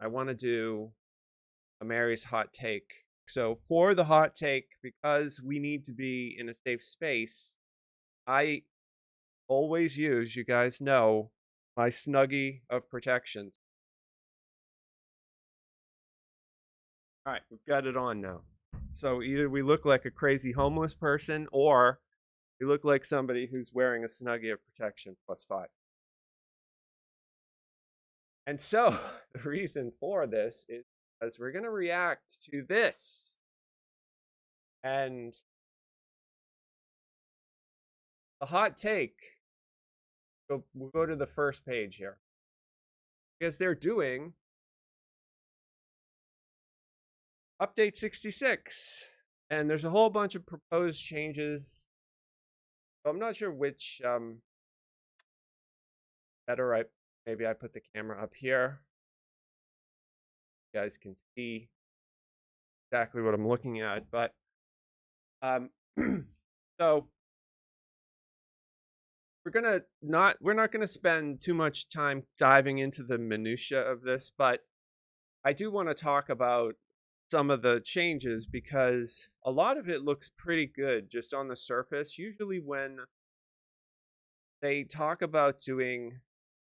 I want to do a Mary's hot take. So for the hot take, because we need to be in a safe space, I always use, you guys know, my Snuggie of protections. All right, we've got it on now. So either we look like a crazy homeless person or we look like somebody who's wearing a Snuggie of protection +5. And so the reason for this is because we're going to react to this. And the hot take, we'll go to the first page here. Because they're doing update 66. And there's a whole bunch of proposed changes. So I'm not sure which better. Maybe I put the camera up here. You guys can see exactly what I'm looking at. But so we're not gonna spend too much time diving into the minutia of this, but I do want to talk about some of the changes because a lot of it looks pretty good just on the surface. Usually when they talk about doing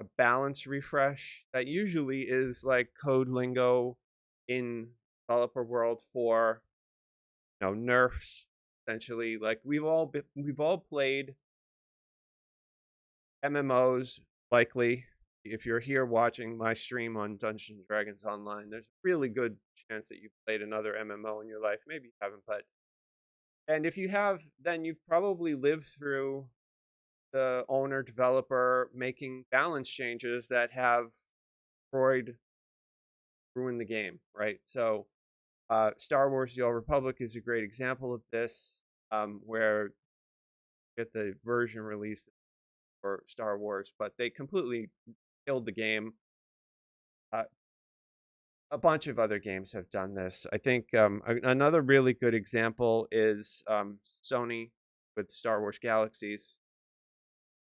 a balance refresh, that usually is like code lingo in developer world for nerfs essentially. Like we've all played MMOs, likely. If you're here watching my stream on Dungeons and Dragons Online, there's a really good chance that you've played another MMO in your life. Maybe you haven't, but and if you have, then you've probably lived through the owner developer making balance changes that have destroyed, ruined the game, right? So, Star Wars: The Old Republic is a great example of this, where get the version release for Star Wars, but they completely killed the game. Uh, a bunch of other games have done this. I think another really good example is Sony with Star Wars Galaxies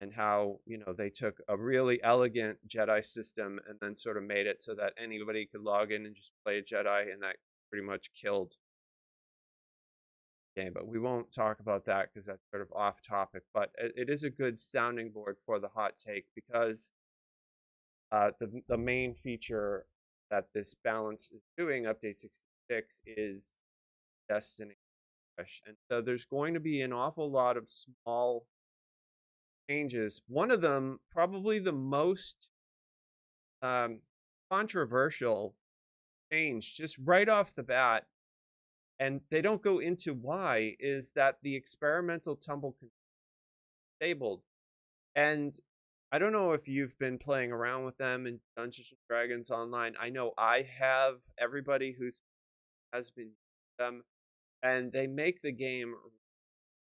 and how they took a really elegant Jedi system and then sort of made it so that anybody could log in and just play a Jedi, and that pretty much killed the game. But we won't talk about that because that's sort of off topic. But it is a good sounding board for the hot take because the main feature that this balance is doing, update 66, is Destiny Fresh. And so there's going to be an awful lot of small changes. One of them, probably the most controversial change, just right off the bat, and they don't go into why, is that the experimental tumble control is disabled. And I don't know if you've been playing around with them in Dungeons and Dragons Online. I know I have. Everybody who's has been them, and they make the game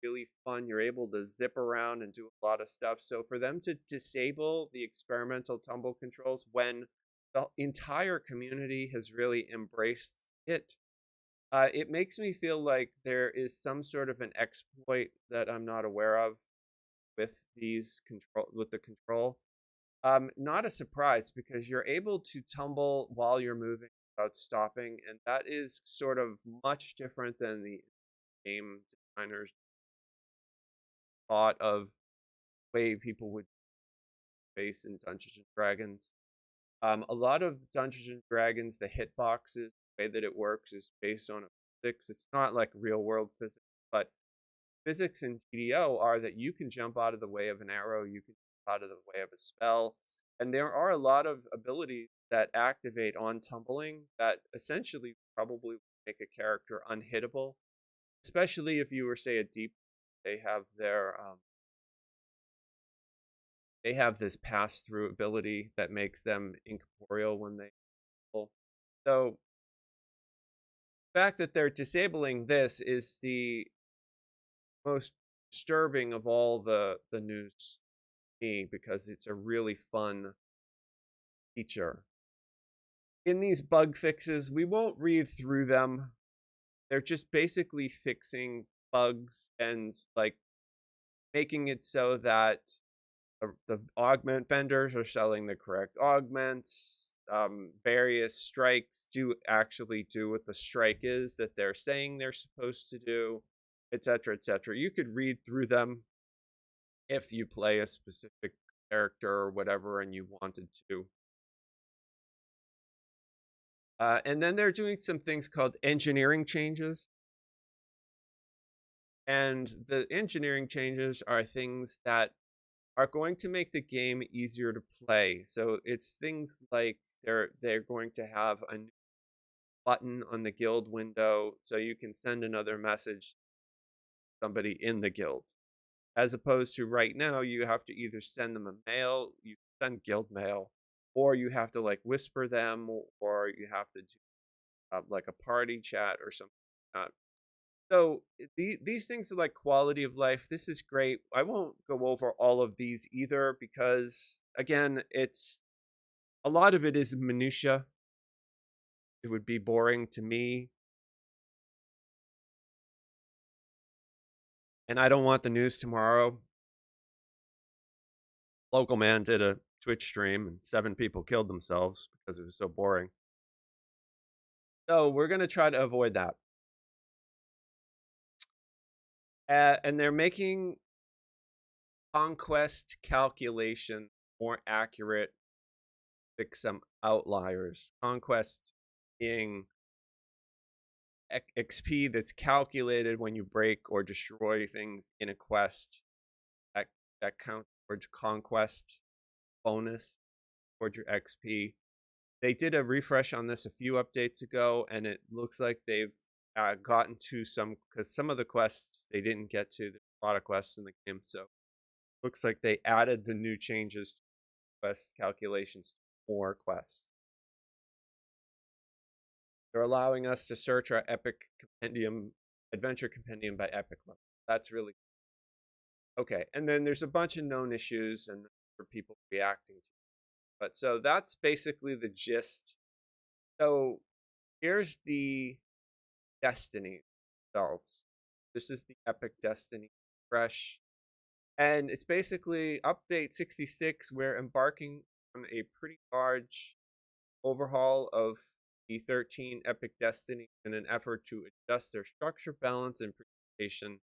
really fun. You're able to zip around and do a lot of stuff. So for them to disable the experimental tumble controls when the entire community has really embraced it, it makes me feel like there is some sort of an exploit that I'm not aware of with the control. Not a surprise because you're able to tumble while you're moving without stopping, and that is sort of much different than the game designers thought of way people would face in Dungeons and Dragons. A lot of Dungeons and Dragons, the hitboxes, the way that it works is based on a physics. It's not like real world physics, but physics in TDO are that you can jump out of the way of an arrow, you can jump out of the way of a spell, and there are a lot of abilities that activate on tumbling that essentially probably make a character unhittable, especially if you were, say, a deep. They have they have this pass through ability that makes them incorporeal when they pull. So the fact that they're disabling this is the most disturbing of all the news to me because it's a really fun feature. In these bug fixes, we won't read through them. They're just basically fixing bugs and like making it so that the augment vendors are selling the correct augments. various strikes do actually do what the strike is that they're saying they're supposed to do, etc., etc. You could read through them if you play a specific character or whatever and you wanted to. And then they're doing some things called engineering changes. And the engineering changes are things that are going to make the game easier to play. So it's things like they're going to have a new button on the guild window so you can send another message to somebody in the guild. As opposed to right now, you have to either send them a mail, you send guild mail, or you have to like whisper them, or you have to do like a party chat or something like that. So these things are like quality of life. This is great. I won't go over all of these either because again, it's a lot of it is minutia. It would be boring to me, and I don't want the news tomorrow. Local man did a Twitch stream and 7 people killed themselves because it was so boring. So we're going to try to avoid that. And they're making conquest calculation more accurate, fix some outliers. Conquest being XP that's calculated when you break or destroy things in a quest that counts towards conquest bonus towards your XP. They did a refresh on this a few updates ago, and it looks like they've gotten to some, because some of the quests they didn't get to. There's a lot of quests in the game, so looks like they added the new changes to quest calculations to more quests. They're allowing us to search our epic compendium, adventure compendium by epic level. That's really okay. And then there's a bunch of known issues and for people reacting to. But so that's basically the gist. So here's the Destiny results. This is the Epic Destiny Fresh. And it's basically update 66. We're embarking on a pretty large overhaul of the 13 Epic Destiny in an effort to adjust their structure, balance, and presentation.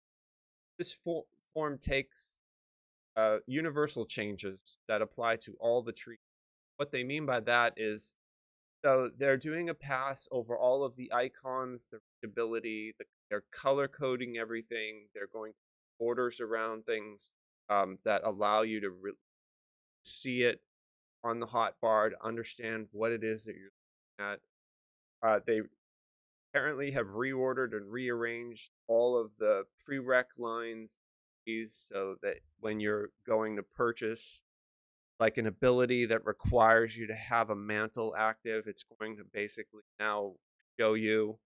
This form takes universal changes that apply to all the trees. What they mean by that is, so they're doing a pass over all of the icons, the readability, they're color coding everything. They're going borders around things that allow you to see it on the hotbar, to understand what it is that you're looking at. They apparently have reordered and rearranged all of the prereq lines so that when you're going to purchase like an ability that requires you to have a mantle active, it's going to basically now show you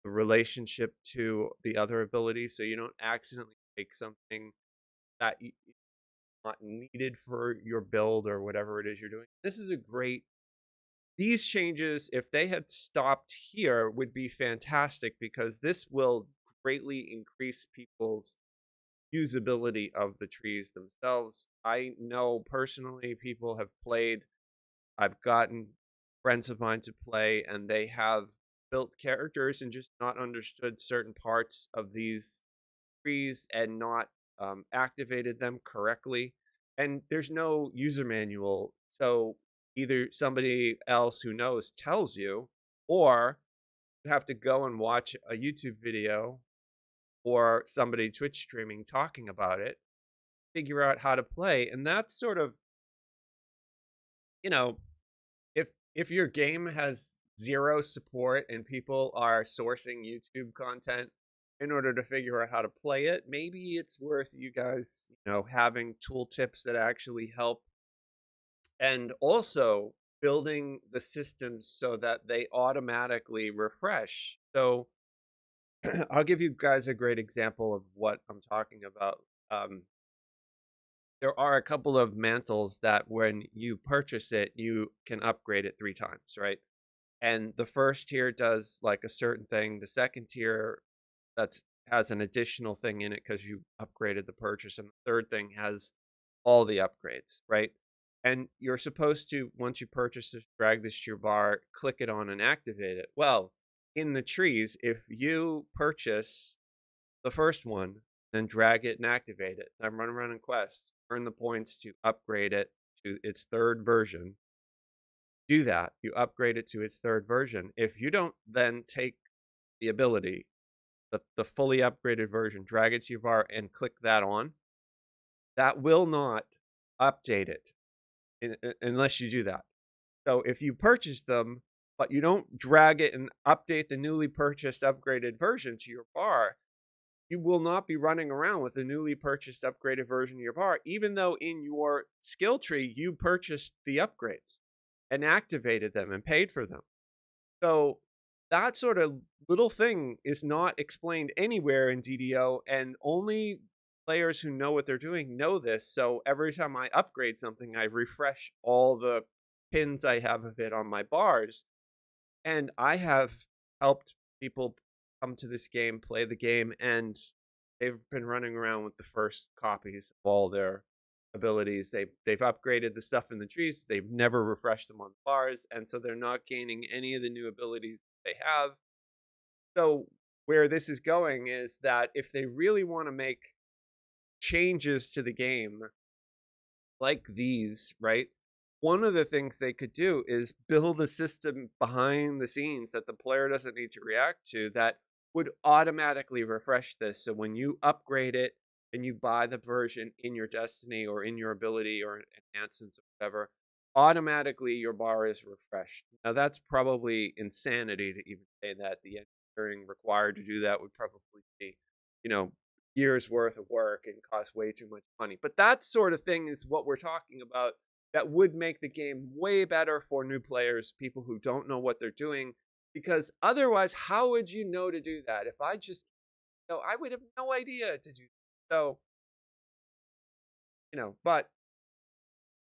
the relationship to the other ability so you don't accidentally take something that not needed for your build or whatever it is you're doing. This is a great, these changes, if they had stopped here, would be fantastic because this will greatly increase people's usability of the trees themselves. I know personally people have played, I've gotten friends of mine to play, and they have built characters and just not understood certain parts of these trees and not activated them correctly. And there's no user manual. So either somebody else who knows tells you, or you have to go and watch a YouTube video or somebody Twitch streaming talking about it, figure out how to play. And that's sort of, you know, if your game has zero support and people are sourcing YouTube content in order to figure out how to play it, maybe it's worth you guys, having tooltips that actually help, and also building the systems so that they automatically refresh. So I'll give you guys a great example of what I'm talking about. There are a couple of mantles that when you purchase it, you can upgrade it 3 times, right? And the first tier does like a certain thing. The second tier that's has an additional thing in it because you upgraded the purchase, and the third thing has all the upgrades, right? And you're supposed to, once you purchase this, drag this to your bar, click it on and activate it. Well, in the trees, if you purchase the first one, then drag it and activate it, then run around in quests, earn the points to upgrade it to its third version. Do that. You upgrade it to its third version. If you don't then take the ability, the fully upgraded version, drag it to your bar and click that on, that will not update it unless you do that. So if you purchase them, but you don't drag it and update the newly purchased upgraded version to your bar, you will not be running around with the newly purchased upgraded version of your bar, even though in your skill tree you purchased the upgrades and activated them and paid for them. So that sort of little thing is not explained anywhere in DDO, and only players who know what they're doing know this. So every time I upgrade something, I refresh all the pins I have of it on my bars, and I have helped people come to this game, play the game, and they've been running around with the first copies of all their abilities. They've upgraded the stuff in the trees, but they've never refreshed them on the bars, and so they're not gaining any of the new abilities they have. So where this is going is that if they really want to make changes to the game like these, right? One of the things they could do is build a system behind the scenes that the player doesn't need to react to that would automatically refresh this. So when you upgrade it and you buy the version in your Destiny or in your ability or enhancements or whatever, automatically your bar is refreshed. Now that's probably insanity to even say that. The engineering required to do that would probably be, you know, years worth of work and cost way too much money. But that sort of thing is what we're talking about that would make the game way better for new players, people who don't know what they're doing. Because otherwise, how would you know to do that? If I just, I would have no idea to do that. So, but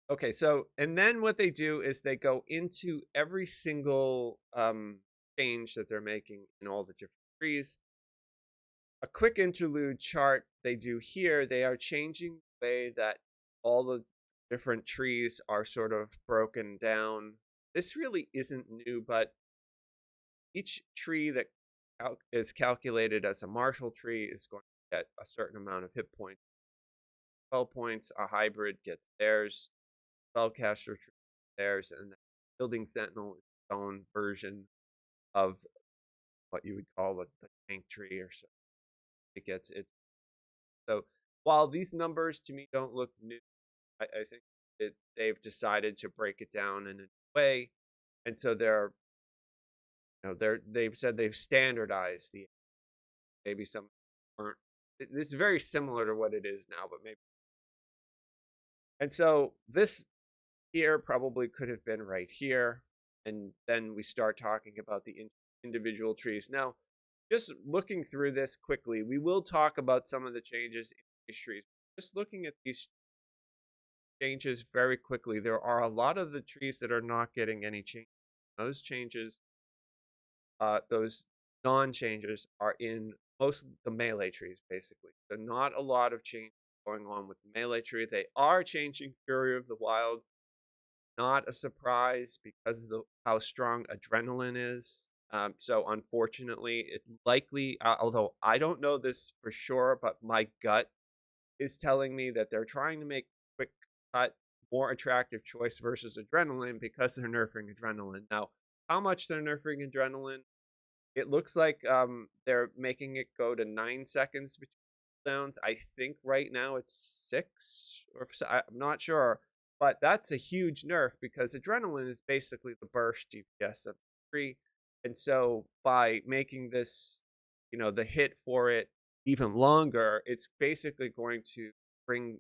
okay, so, and then what they do is they go into every single change that they're making in all the different trees. A quick interlude chart they do here, they are changing the way that all the different trees are sort of broken down. This really isn't new, but each tree that is calculated as a martial tree is going to get a certain amount of hit points. 12 points, a hybrid gets theirs, spellcaster tree theirs, and the building sentinel is its own version of what you would call the tank tree or so. It gets its. So while these numbers to me don't look new, I think they've decided to break it down in a way, and so they've said they've standardized the. Maybe some aren't. This is very similar to what it is now, but maybe. And so this here probably could have been right here, and then we start talking about the individual trees. Now, just looking through this quickly, we will talk about some of the changes in these trees. Just looking at these changes very quickly, there are a lot of the trees that are not getting any change. Those changes, those non-changes are in most of the melee trees, basically. So not a lot of change going on with the melee tree. They are changing Fury of the Wild. Not a surprise because of how strong adrenaline is. So unfortunately, it likely, although I don't know this for sure, but my gut is telling me that they're trying to make quick cut more attractive choice versus adrenaline because they're nerfing adrenaline. Now, how much they're nerfing adrenaline, it looks like they're making it go to 9 seconds between cooldowns. I think right now it's 6, or I'm not sure, but that's a huge nerf because adrenaline is basically the burst DPS of the tree, and so by making this, the hit for it even longer, it's basically going to bring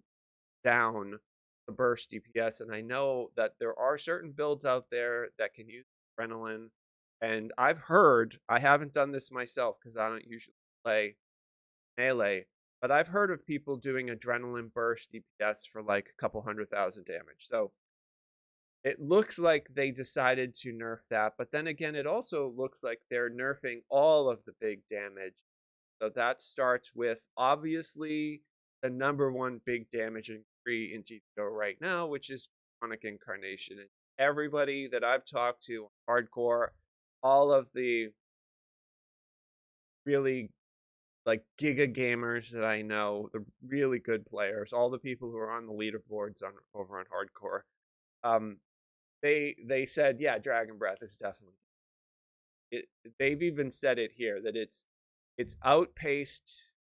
down the burst DPS. And I know that there are certain builds out there that can use adrenaline. And I've heard, I haven't done this myself because I don't usually play melee, but I've heard of people doing adrenaline burst DPS for like a couple 100,000 damage. So it looks like they decided to nerf that. But then again, it also looks like they're nerfing all of the big damage. So that starts with obviously the number one big damaging tree in GTO right now, which is Draconic Incarnation. And everybody that I've talked to, hardcore, all of the really like giga gamers that I know, the really good players, all the people who are on the leaderboards on over on hardcore, um, they said, yeah, Dragon Breath is definitely it. They've even said it here that it's outpaced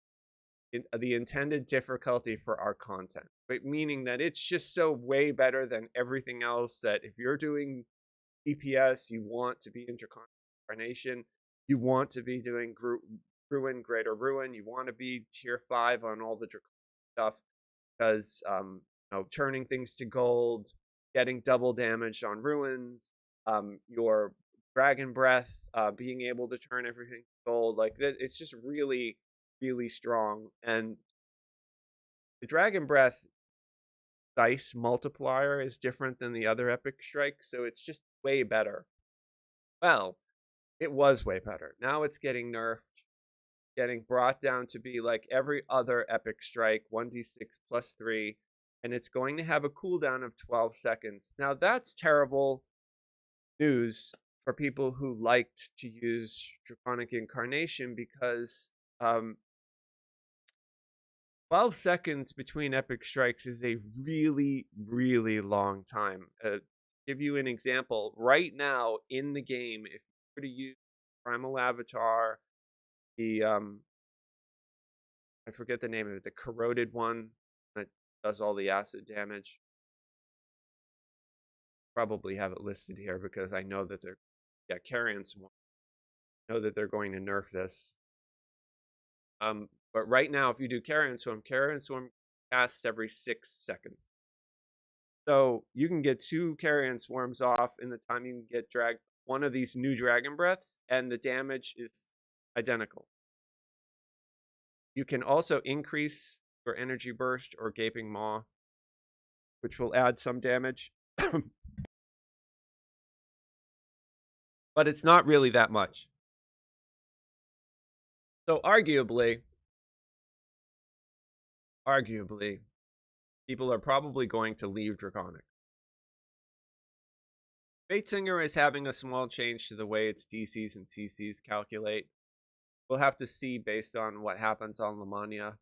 the intended difficulty for our content, but meaning that it's just so way better than everything else that if you're doing DPS, you want to be in Draconic Incarnation, you want to be doing Ruin, Greater Ruin, you want to be tier 5 on all the Draconic stuff, because turning things to gold, getting double damage on ruins, your dragon breath, being able to turn everything to gold, like it's just really, really strong. And the dragon breath dice multiplier is different than the other epic strike, so it's just way better. Well, it was way better. Now it's getting nerfed, getting brought down to be like every other epic strike, 1d6 plus 3, and it's going to have a cooldown of 12 seconds. Now that's terrible news for people who liked to use Draconic Incarnation, because 12 seconds between epic strikes is a really, really long time. Give you an example, right now in the game, if you were to use Primal Avatar, the I forget the name of it, the corroded one that does all the acid damage. Probably have it listed here because I know that Carrion Swarm. I know that they're going to nerf this. But right now, if you do Carrion Swarm casts every 6 seconds. So you can get 2 Carrion Swarms off in the time you can get one of these new Dragon Breaths, and the damage is identical. You can also increase your Energy Burst or Gaping Maw, which will add some damage. But it's not really that much. So arguably, people are probably going to leave Draconic. Fatesinger is having a small change to the way its DCs and CCs calculate. We'll have to see based on what happens on Lamania,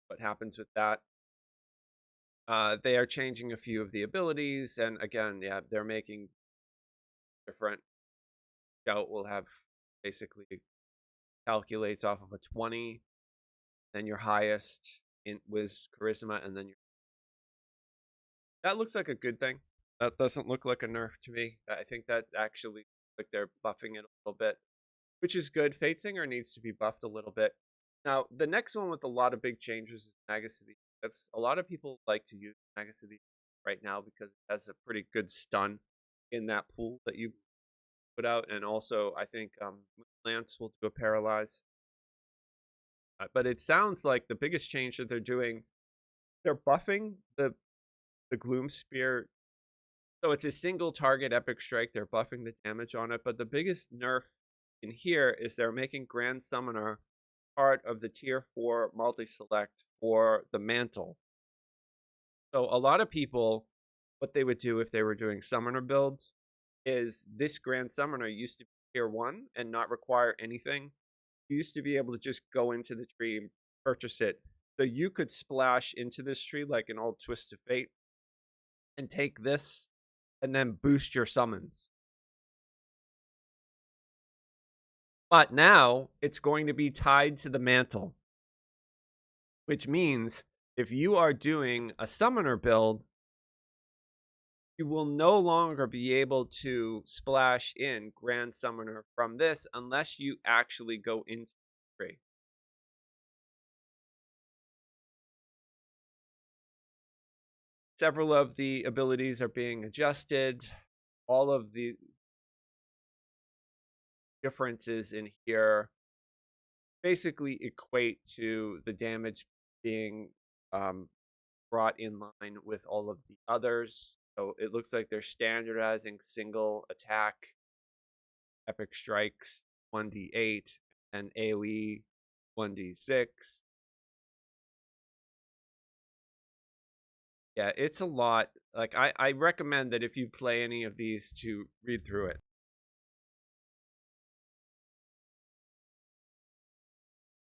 what happens with that. They are changing a few of the abilities, and again, yeah, they're making different. Scout will have basically calculates off of a 20, then your highest was Charisma, and then that looks like a good thing. That doesn't look like a nerf to me. I think that actually like they're buffing it a little bit, which is good. Fatesinger needs to be buffed a little bit. Now, the next one with a lot of big changes is Magus of the Eclipse. A lot of people like to use Magus of the Eclipse right now because it has a pretty good stun in that pool that you put out, and also I think Lance will do a paralyze. But it sounds like the biggest change that they're doing, they're buffing the Gloom Spear. So it's a single target epic strike. They're buffing the damage on it. But the biggest nerf in here is they're making Grand Summoner part of the tier 4 multi-select for the mantle. So a lot of people, what they would do if they were doing summoner builds is this Grand Summoner used to be tier 1 and not require anything. You used to be able to just go into the tree and purchase it. So you could splash into this tree like an old Twist of Fate and take this and then boost your summons. But now it's going to be tied to the mantle, which means if you are doing a summoner build, you will no longer be able to splash in Grand Summoner from this unless you actually go into the tree. Several of the abilities are being adjusted. All of the differences in here basically equate to the damage being brought in line with all of the others. So it looks like they're standardizing single attack epic strikes 1d8 and AoE 1d6. Yeah, it's a lot Like I recommend that if you play any of these to read through it.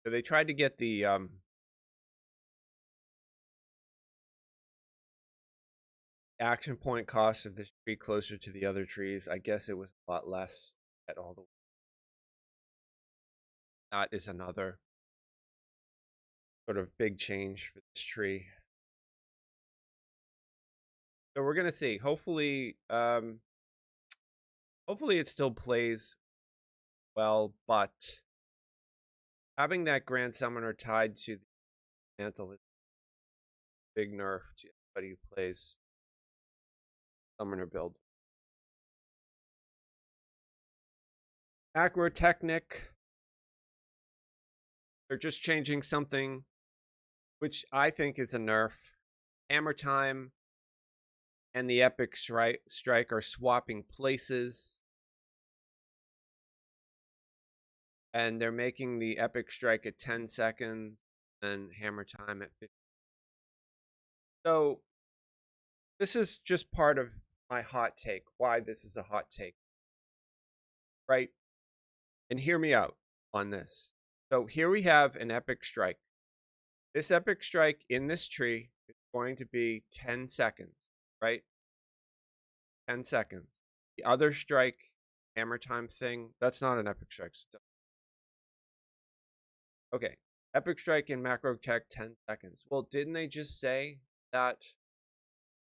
So they tried to get the action point cost of this tree closer to the other trees. I guess it was a lot less at all the that is another sort of big change for this tree. So we're gonna see. Hopefully it still plays well, but having that Grand Summoner tied to the mantle is a big nerf to anybody who plays Summoner build. Technic. They're just changing something which I think is a nerf. Hammer Time and the Epic Strike are swapping places. And they're making the Epic Strike at 10 seconds and Hammer Time at 50. So this is just part of my hot take, why this is a hot take. Right? And hear me out on this. So here we have an Epic Strike. This Epic Strike in this tree is going to be 10 seconds, right? 10 seconds. The other strike, Hammer Time thing, that's not an Epic Strike. Okay. Epic Strike in Macro Tech, 10 seconds. Well, didn't they just say that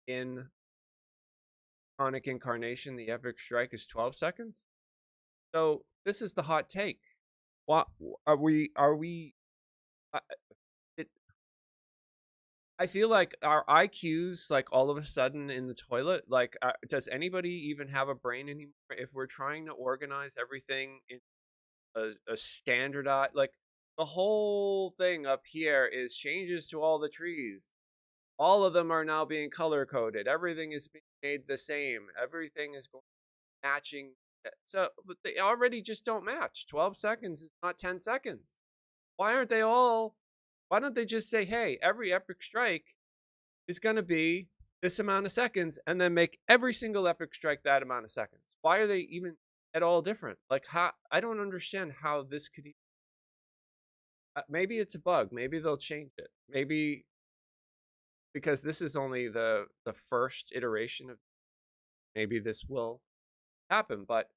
in Chronic Incarnation, the Epic Strike is 12 seconds? So this is the hot take. What are we? I feel like our IQs, like all of a sudden in the toilet. Like, does anybody even have a brain anymore? If we're trying to organize everything in a standardized, like the whole thing up here is changes to all the trees. All of them are now being color coded. Everything is being made the same. Everything is going matching. So, but they already just don't match. 12 seconds is not 10 seconds. Why aren't they all? Why don't they just say, hey, every Epic Strike is going to be this amount of seconds and then make every single Epic Strike that amount of seconds? Why are they even at all different? Like, how? I don't understand how this could. Maybe it's a bug. Maybe they'll change it. Maybe because this is only the first iteration of. Maybe this will happen, but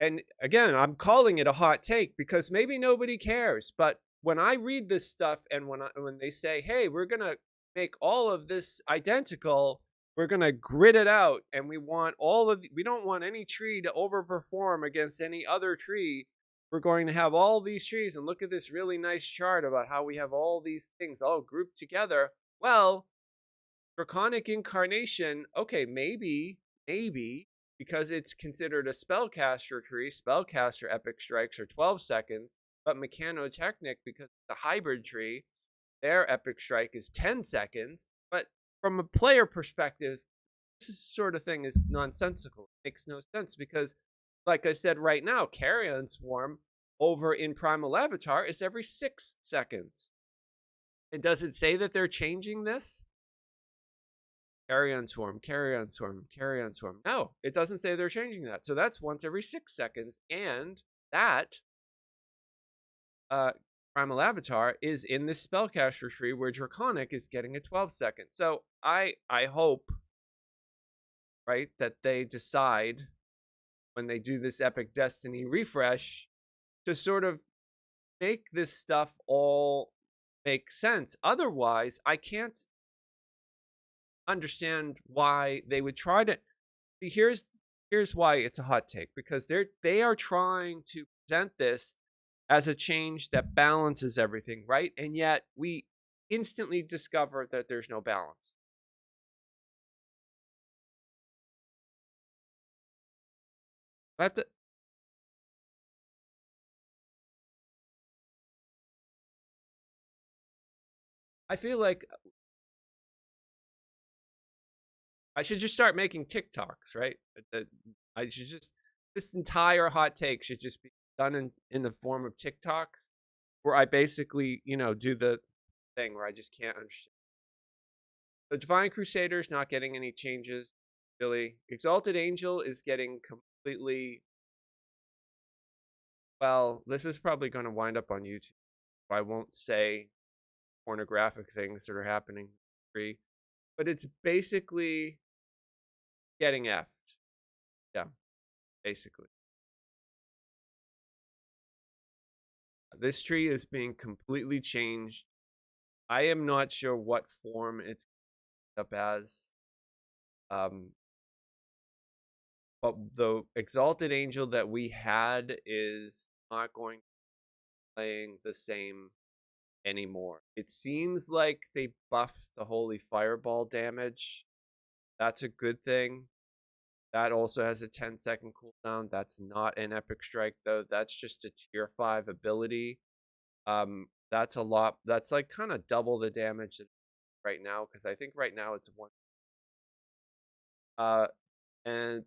and again, I'm calling it a hot take because maybe nobody cares. But when I read this stuff and when they say, "Hey, we're gonna make all of this identical," we're gonna grid it out, and we don't want any tree to overperform against any other tree. We're going to have all these trees, and look at this really nice chart about how we have all these things all grouped together. Well, Draconic Incarnation, okay, maybe because it's considered a spellcaster tree, spellcaster epic strikes are 12 seconds, but Mechanotechnic, because it's a hybrid tree, their epic strike is 10 seconds. But from a player perspective, this sort of thing is nonsensical. It makes no sense because, like I said right now, Carrion Swarm over in Primal Avatar is every 6 seconds. And does it say that they're changing this? Carrion Swarm, Carrion Swarm, Carrion Swarm. No, it doesn't say they're changing that. So that's once every 6 seconds. And that Primal Avatar is in this spellcaster tree where Draconic is getting a 12 second. So I hope, right, that they decide when they do this Epic Destiny refresh to sort of make this stuff all make sense. Otherwise, I can't understand why they would try to see. Here's why it's a hot take, because they are trying to present this as a change that balances everything, right? And yet we instantly discover that there's no balance. I have to I feel like I should just start making TikToks, right? I should just this entire hot take should just be done in the form of TikToks where I basically, do the thing where I just can't understand. The Divine Crusader's not getting any changes, really. Exalted Angel is getting completely, well, this is probably going to wind up on YouTube. I won't say pornographic things that are happening in the tree, but it's basically getting effed. Yeah, basically. This tree is being completely changed. I am not sure what form it's up as. Um, but the Exalted Angel that we had is not going to be playing the same anymore. It seems like they buffed the Holy Fireball damage. That's a good thing. That also has a 10-second cooldown. That's not an Epic Strike though. That's just a tier 5 ability. That's a lot. That's like kind of double the damage right now, because I think right now it's one. Uh,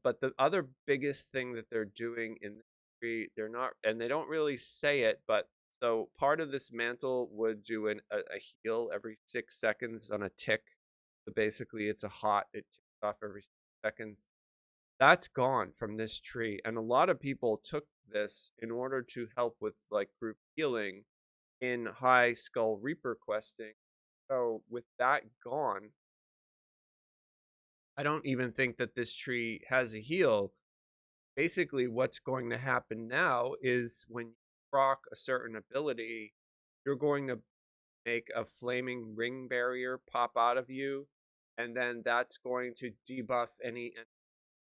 but the other biggest thing that they're doing in the tree, they're not, and they don't really say it, but so part of this mantle would do a heal every 6 seconds on a tick. So basically, it's a hot. It ticks off every 6 seconds. That's gone from this tree, and a lot of people took this in order to help with like group healing in High Skull Reaper questing. So with that gone, I don't even think that this tree has a heal. Basically, what's going to happen now is when you proc a certain ability, you're going to make a flaming ring barrier pop out of you, and then that's going to debuff any enemy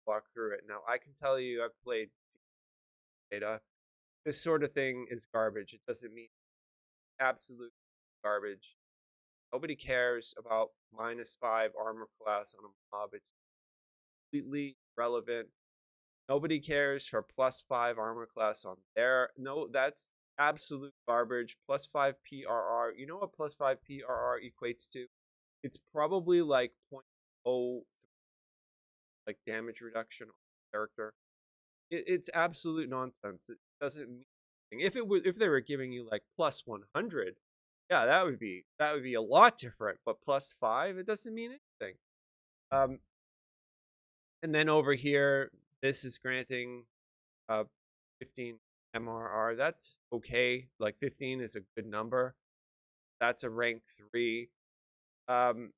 walk through it. Now, I can tell you, I've played data. This sort of thing is garbage. It doesn't mean absolute garbage. Nobody cares about -5 armor class on a mob. It's completely irrelevant. Nobody cares for +5 armor class on there. No, that's absolute garbage. +5 PRR. You know what +5 PRR equates to? It's probably like 0.0, like damage reduction on the character. It's absolute nonsense. It doesn't mean anything. If they were giving you like +100, yeah, that would be a lot different. But +5, it doesn't mean anything. Um, and then over here, this is granting 15 MRR. That's okay. Like 15 is a good number. That's a rank 3. Um,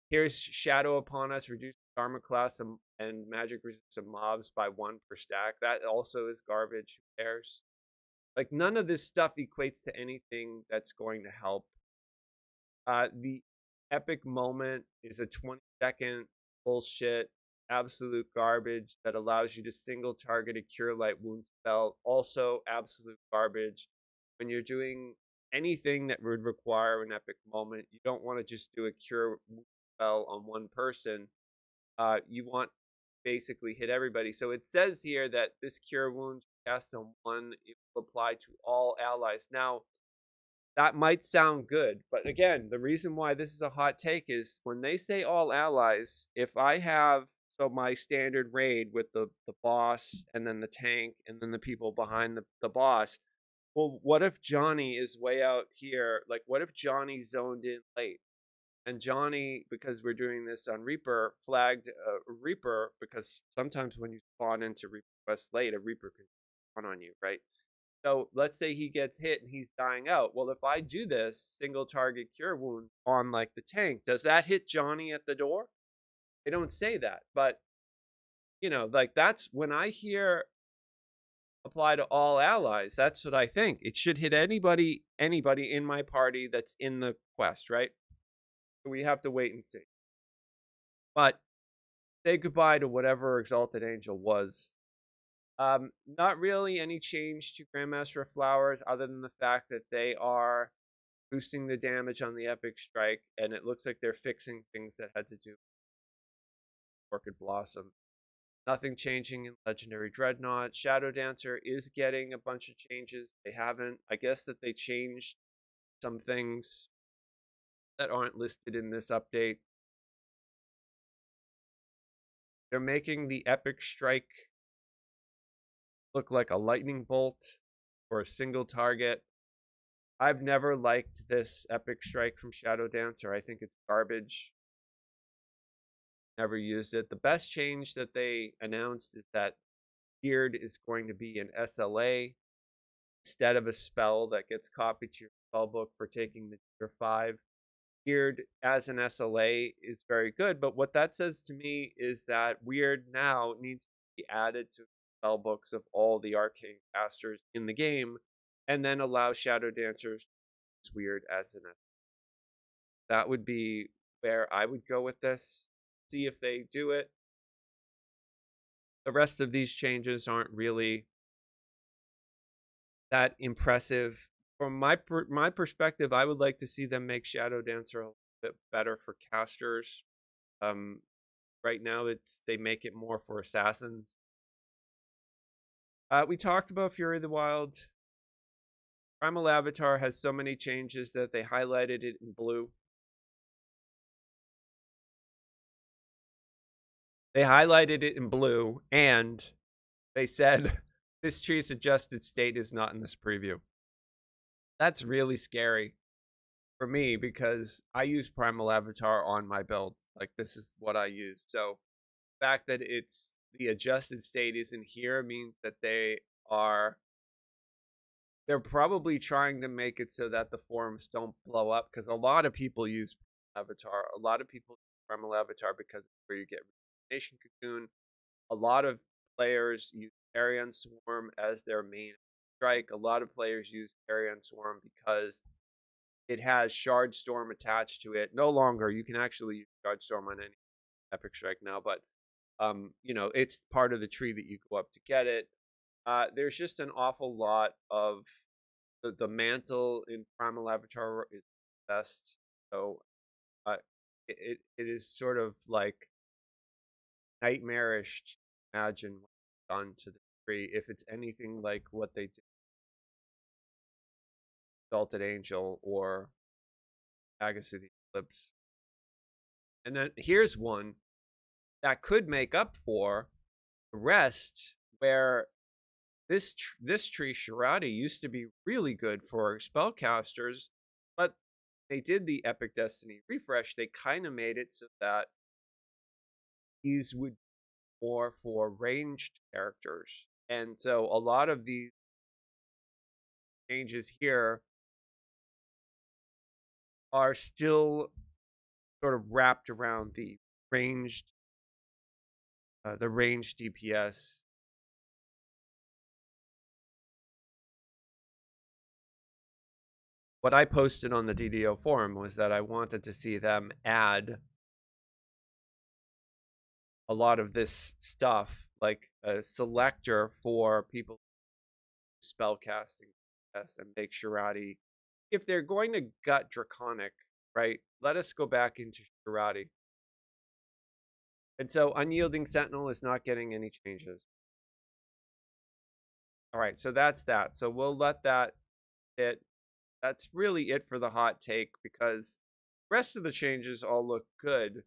Here's Shadow Upon Us, reduces armor class and magic resistance of mobs by 1 per stack. That also is garbage. Who cares? Like none of this stuff equates to anything that's going to help. The epic moment is a 20-second bullshit, absolute garbage that allows you to single target a cure light wound spell. Also absolute garbage. When you're doing anything that would require an epic moment, you don't want to just do a cure wound spell on one person. You want basically hit everybody. So it says here that this cure wound cast on one, it will apply to all allies. Now, that might sound good, but again, the reason why this is a hot take is when they say all allies, if I have so my standard raid with the boss and then the tank and then the people behind the boss, well, what if Johnny is way out here? Like, what if Johnny zoned in late? And Johnny, because we're doing this on Reaper, flagged a Reaper because sometimes when you spawn into Reaper Quest late, a Reaper can spawn on you, right? So let's say he gets hit and he's dying out. Well, if I do this single target cure wound on like the tank, does that hit Johnny at the door? They don't say that, but like that's when I hear apply to all allies, that's what I think. It should hit anybody in my party that's in the quest, right? So we have to wait and see. But say goodbye to whatever Exalted Angel was. Not really any change to Grandmaster of Flowers other than the fact that they are boosting the damage on the Epic Strike, and it looks like they're fixing things that had to do with Orchid Blossom. Nothing changing in Legendary Dreadnought. Shadow Dancer is getting a bunch of changes. They haven't. I guess that they changed some things that aren't listed in this update. They're making the Epic Strike look like a lightning bolt or a single target. I've never liked this Epic Strike from Shadow Dancer. I think it's garbage. Never used it. The best change that they announced is that Beard is going to be an SLA instead of a spell that gets copied to your spell book for taking the tier 5. Weird as an SLA is very good, but what that says to me is that Weird now needs to be added to spell books of all the arcane casters in the game, and then allow Shadow Dancers to use Weird as an SLA. That would be where I would go with this. See if they do it. The rest of these changes aren't really that impressive. From my perspective, I would like to see them make Shadow Dancer a little bit better for casters. Um, right now, they make it more for assassins. We talked about Fury of the Wild. Primal Avatar has so many changes that they highlighted it in blue. They highlighted it in blue, and they said this tree's adjusted state is not in this preview. That's really scary for me because I use Primal Avatar on my build. Like, this is what I use. So the fact that it's the adjusted state isn't here means that they're probably trying to make it so that the forums don't blow up, because a lot of people use Avatar. A lot of people use Primal Avatar because it's where you get Nation Cocoon. A lot of players use Carrion Swarm as their main strike. A lot of players use Carrion Swarm because it has Shard Storm attached to it. No longer, you can actually use Shard Storm on any Epic Strike now, but it's part of the tree that you go up to get it. There's just an awful lot of the mantle in Primal Avatar is best. So it is sort of like nightmarish to imagine what's done to the tree if it's anything like what they did Salted Angel or Agatha of the Eclipse. And then here's one that could make up for the rest, where this tree Shirati used to be really good for spellcasters, but they did the Epic Destiny refresh. They kind of made it so that these would be more for ranged characters. And so a lot of these changes here are still sort of wrapped around the ranged DPS. What I posted on the DDO forum was that I wanted to see them add a lot of this stuff, like a selector for people spellcasting and make Shirati. If they're going to gut Draconic, right, let us go back into Shirati. And so Unyielding Sentinel is not getting any changes. All right, so that's that. So we'll let that hit. That's really it for the hot take, because the rest of the changes all look good.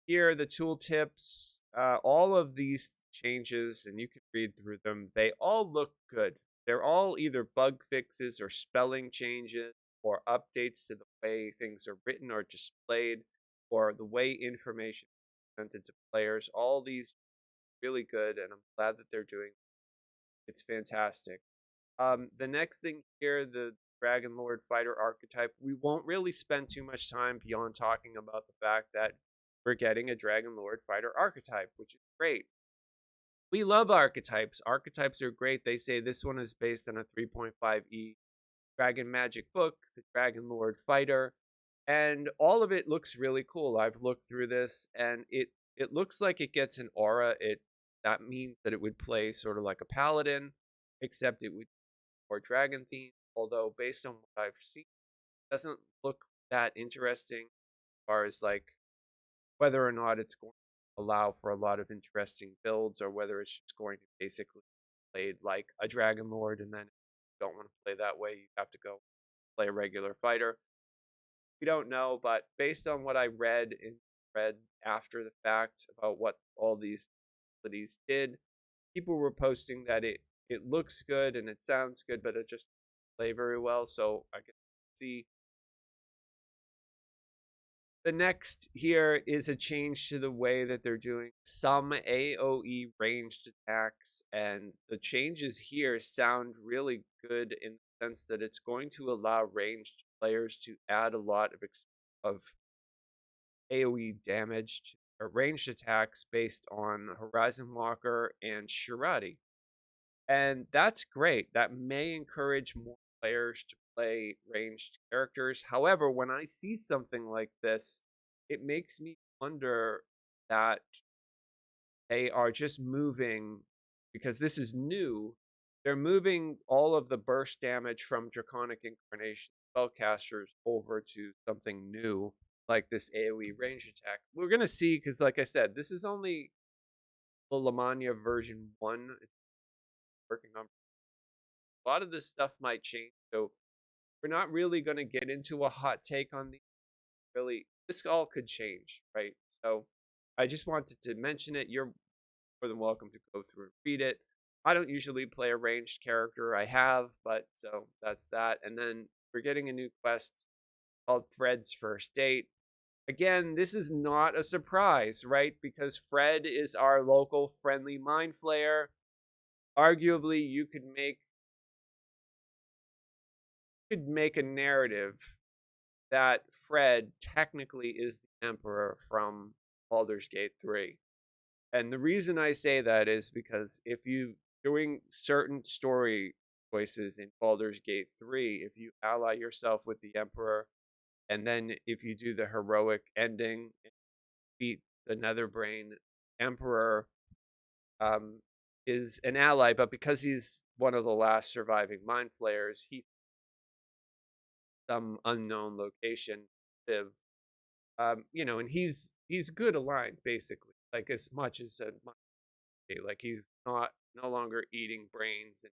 Here, the tooltips, all of these changes, and you can read through them, they all look good. They're all either bug fixes or spelling changes or updates to the way things are written or displayed or the way information is presented to players. All these really good, and I'm glad that they're doing it. It's fantastic. The next thing here, the Dragon Lord fighter archetype, we won't really spend too much time beyond talking about the fact that we're getting a Dragon Lord fighter archetype, which is great. We love archetypes. Archetypes are great. They say this one is based on a 3.5e Dragon Magic book, the Dragon Lord fighter, and all of it looks really cool. I've looked through this, and it looks like it gets an aura. That means that it would play sort of like a paladin, except it would be more dragon themed. Although based on what I've seen, it doesn't look that interesting as far as like whether or not it's going to allow for a lot of interesting builds, or whether it's just going to basically be played like a Dragon Lord, and then if you don't want to play that way, you have to go play a regular fighter. We don't know, but based on what I read after the fact about what all these abilities did, people were posting that it looks good and it sounds good, but it just doesn't play very well. So I can see The next here is a change to the way that they're doing some AoE ranged attacks, and the changes here sound really good in the sense that it's going to allow ranged players to add a lot of AoE damage to or ranged attacks based on Horizon Walker and Shirati. And that's great. That may encourage more players to play ranged characters. However, when I see something like this, it makes me wonder that they are just moving because this is new. They're moving all of the burst damage from Draconic Incarnation spellcasters over to something new, like this AoE range attack. We're gonna see because, like I said, this is only the Lamania version 1. It's working on a lot of this stuff might change. So we're not really going to get into a hot take on these. Really, this all could change, right? So I just wanted to mention it. You're more than welcome to go through and read it. I don't usually play a ranged character. I have, but so that's that. And then we're getting a new quest called Fred's First Date. Again, this is not a surprise, right? Because Fred is our local friendly mind flayer. Arguably, you could make a narrative that Fred technically is the Emperor from Baldur's Gate 3. And the reason I say that is because if you doing certain story choices in Baldur's Gate 3, if you ally yourself with the Emperor, and then if you do the heroic ending and beat the Netherbrain, Emperor um, is an ally, but because he's one of the last surviving mind flayers, he some unknown location live. And he's good aligned basically, like as much as a like he's not no longer eating brains and